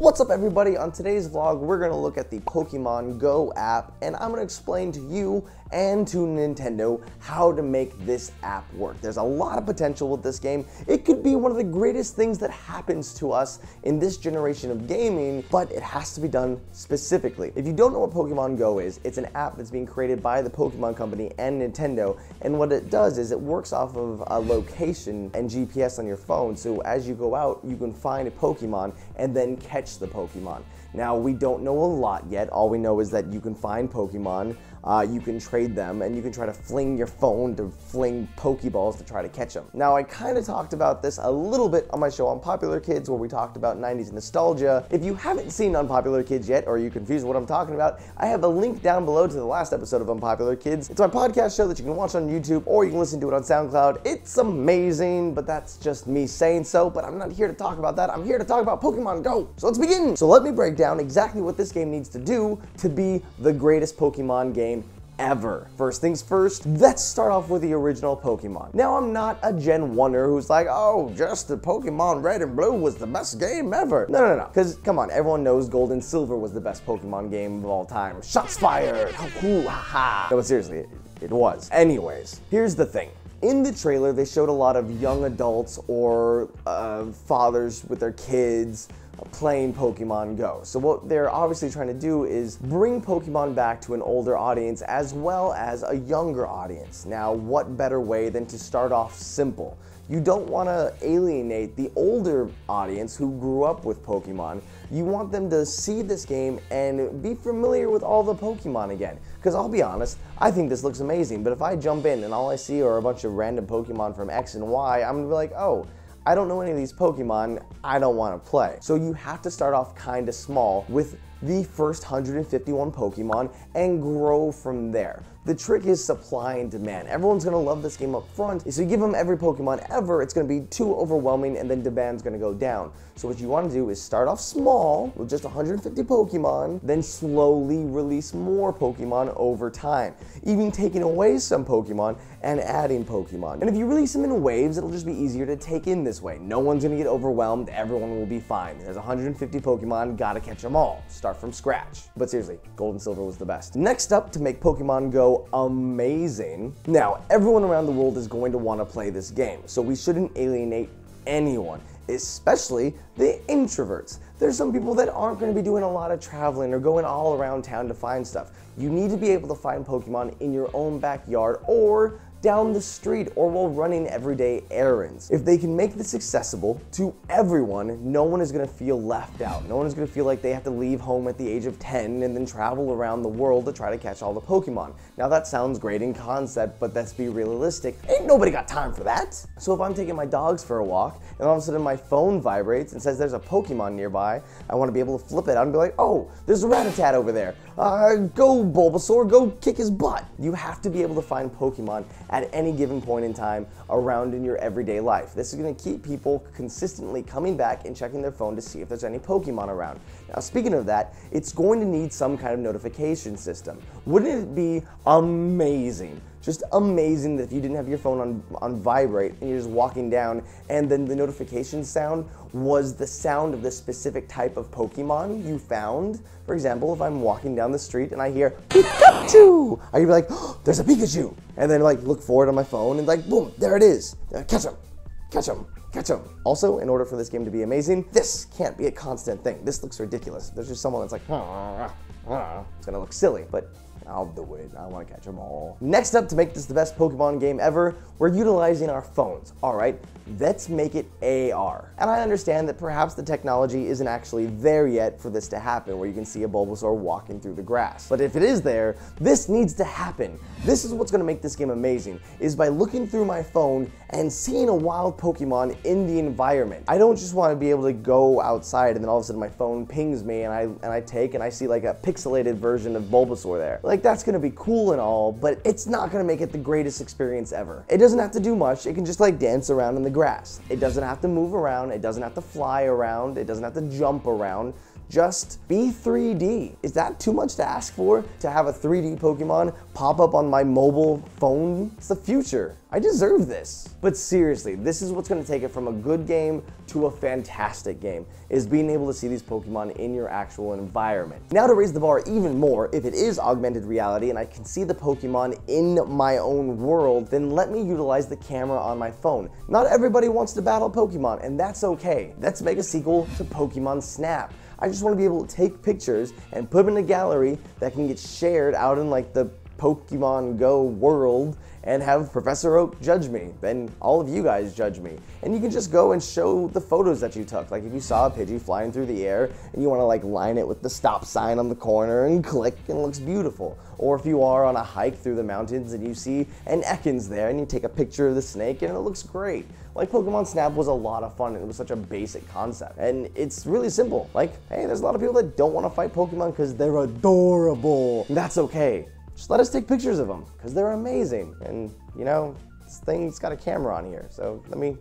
What's up everybody? On today's vlog, we're gonna look at the Pokemon Go app, and I'm gonna explain to you and to Nintendo how to make this app work. There's a lot of potential with this game. It could be one of the greatest things that happens to us in this generation of gaming, but it has to be done specifically. If you don't know what Pokemon Go is, it's an app that's being created by the Pokemon Company and Nintendo, and what it does is it works off of a location and GPS on your phone, so as you go out, you can find a Pokemon and then catch the Pokemon. Now, we don't know a lot yet. All we know is that you can find Pokemon, you can trade them, and you can try to fling your phone to fling Pokeballs to try to catch them. Now, I kind of talked about this a little bit on my show Unpopular Kids, where we talked about 90s nostalgia. If you haven't seen Unpopular Kids yet, or you're confused what I'm talking about, I have a link down below to the last episode of Unpopular Kids. It's my podcast show that you can watch on YouTube, or you can listen to it on SoundCloud. It's amazing, but that's just me saying so, but I'm not here to talk about that. I'm here to talk about Pokemon Go. So let's begin. So let me break down exactly what this game needs to do to be the greatest Pokemon game ever. First things first, let's start off with the original Pokemon. Now, I'm not a Gen 1er who's like, oh, just the Pokemon Red and Blue was the best game ever. No. Because, come on, everyone knows Gold and Silver was the best Pokemon game of all time. Shots fired! Hoo, ha, ha. No, but seriously, it was. Anyways, here's the thing. In the trailer, they showed a lot of young adults or fathers with their kids playing Pokemon Go. So what they're obviously trying to do is bring Pokemon back to an older audience as well as a younger audience. Now, what better way than to start off simple? You don't want to alienate the older audience who grew up with Pokemon. You want them to see this game and be familiar with all the Pokemon again. Because I'll be honest, I think this looks amazing, but if I jump in and all I see are a bunch of random Pokemon from X and Y, I'm going to be like, oh, I don't know any of these Pokemon, I don't want to play. So you have to start off kind of small with the first 151 Pokemon and grow from there. The trick is supply and demand. Everyone's gonna love this game up front. So you give them every Pokemon ever, it's gonna be too overwhelming and then demand's gonna go down. So what you wanna do is start off small with just 150 Pokemon, then slowly release more Pokemon over time. Even taking away some Pokemon and adding Pokemon. And if you release them in waves, it'll just be easier to take in this way. No one's gonna get overwhelmed, everyone will be fine. There's 150 Pokemon, gotta catch them all. Start from scratch. But seriously, Gold and Silver was the best. Next up, to make Pokemon Go amazing. Now, everyone around the world is going to want to play this game, so we shouldn't alienate anyone, especially the introverts. There's some people that aren't going to be doing a lot of traveling or going all around town to find stuff. You need to be able to find Pokemon in your own backyard or down the street or while running everyday errands. If they can make this accessible to everyone, no one is gonna feel left out. No one is gonna feel like they have to leave home at the age of 10 and then travel around the world to try to catch all the Pokemon. Now that sounds great in concept, but let's be realistic. Ain't nobody got time for that. So if I'm taking my dogs for a walk and all of a sudden my phone vibrates and says there's a Pokemon nearby, I wanna be able to flip it out and be like, oh, there's a Rattata over there. Go Bulbasaur, go kick his butt. You have to be able to find Pokemon at any given point in time around in your everyday life. This is going to keep people consistently coming back and checking their phone to see if there's any Pokemon around. Now, speaking of that, it's going to need some kind of notification system. Wouldn't it be amazing? Just amazing that if you didn't have your phone on vibrate and you're just walking down and then the notification sound was the sound of the specific type of Pokemon you found. For example, if I'm walking down the street and I hear Pikachu, I could be like, oh, there's a Pikachu. And then like look forward on my phone and like, boom, there it is. Catch him, catch him. Catch them. Also, in order for this game to be amazing, this can't be a constant thing. This looks ridiculous. There's just someone that's like, it's gonna look silly, but I'll do it. I want to catch them all. Next up, to make this the best Pokemon game ever, we're utilizing our phones. All right, let's make it AR. And I understand that perhaps the technology isn't actually there yet for this to happen, where you can see a Bulbasaur walking through the grass. But if it is there, this needs to happen. This is what's going to make this game amazing, is by looking through my phone and seeing a wild Pokemon in the environment. I don't just want to be able to go outside and then all of a sudden my phone pings me and I see like a pixelated version of Bulbasaur there. Like, that's gonna be cool and all, but it's not gonna make it the greatest experience ever. It doesn't have to do much. It can just like dance around in the grass. It doesn't have to move around. It doesn't have to fly around. It doesn't have to jump around. Just be 3D. Is that too much to ask for? To have a 3D Pokemon pop up on my mobile phone? It's the future. I deserve this. But seriously, this is what's gonna take it from a good game to a fantastic game, is being able to see these Pokemon in your actual environment. Now to raise the bar even more, if it is augmented reality and I can see the Pokemon in my own world, then let me utilize the camera on my phone. Not everybody wants to battle Pokemon, and that's okay. Let's make a sequel to Pokemon Snap. I just want to be able to take pictures and put them in a gallery that can get shared out in like the Pokemon Go world and have Professor Oak judge me, then all of you guys judge me. And you can just go and show the photos that you took. Like if you saw a Pidgey flying through the air and you want to like line it with the stop sign on the corner and click and it looks beautiful. Or if you are on a hike through the mountains and you see an Ekans there and you take a picture of the snake and it looks great. Like Pokemon Snap was a lot of fun and it was such a basic concept. And it's really simple. Like, hey, there's a lot of people that don't want to fight Pokemon because they're adorable. That's okay. Just let us take pictures of them, because they're amazing. And, you know, this thing's got a camera on here, so let me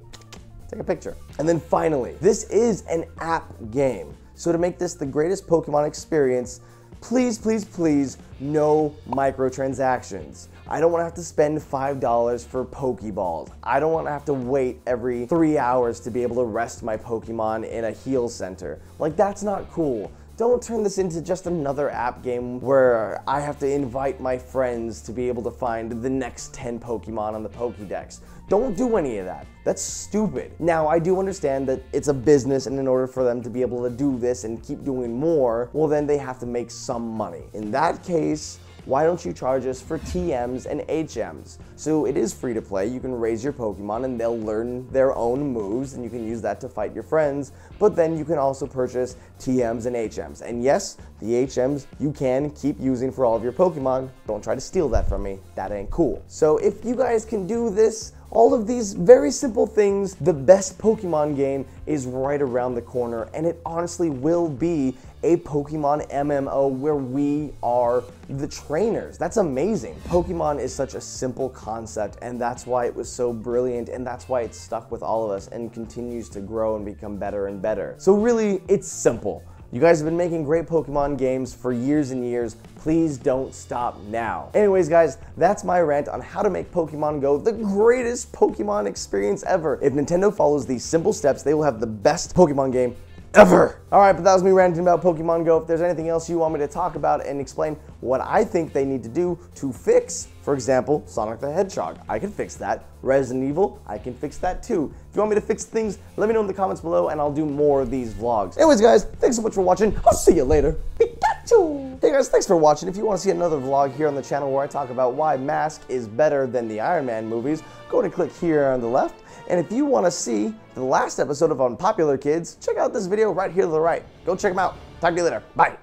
take a picture. And then finally, this is an app game. So to make this the greatest Pokemon experience, please, please, please, no microtransactions. I don't want to have to spend $5 for Pokeballs. I don't want to have to wait every 3 hours to be able to rest my Pokemon in a heal center. Like, that's not cool. Don't turn this into just another app game where I have to invite my friends to be able to find the next 10 Pokemon on the Pokédex. Don't do any of that. That's stupid. Now, I do understand that it's a business, and in order for them to be able to do this and keep doing more, well, then they have to make some money. In that case, why don't you charge us for TMs and HMs? So it is free to play. You can raise your Pokemon and they'll learn their own moves and you can use that to fight your friends, but then you can also purchase TMs and HMs. And yes, the HMs you can keep using for all of your Pokemon. Don't try to steal that from me. That ain't cool. So if you guys can do this, all of these very simple things, the best Pokemon game is right around the corner, and it honestly will be a Pokemon MMO where we are the trainers. That's amazing. Pokemon is such a simple concept, and that's why it was so brilliant, and that's why it's stuck with all of us and continues to grow and become better and better. So really, it's simple. You guys have been making great Pokemon games for years and years. Please don't stop now. Anyways, guys, that's my rant on how to make Pokemon Go the greatest Pokemon experience ever. If Nintendo follows these simple steps, they will have the best Pokemon game ever. All right, but that was me ranting about Pokemon Go. If there's anything else you want me to talk about and explain what I think they need to do to fix, for example, Sonic the Hedgehog, I can fix that. Resident Evil, I can fix that too. If you want me to fix things, let me know in the comments below and I'll do more of these vlogs. Anyways, guys, thanks so much for watching. I'll see you later. Pikachu! Hey guys, thanks for watching. If you want to see another vlog here on the channel where I talk about why Mask is better than the Iron Man movies, go ahead and click here on the left. And if you want to see the last episode of Unpopular Kids, check out this video right here to the right. Go check them out. Talk to you later. Bye.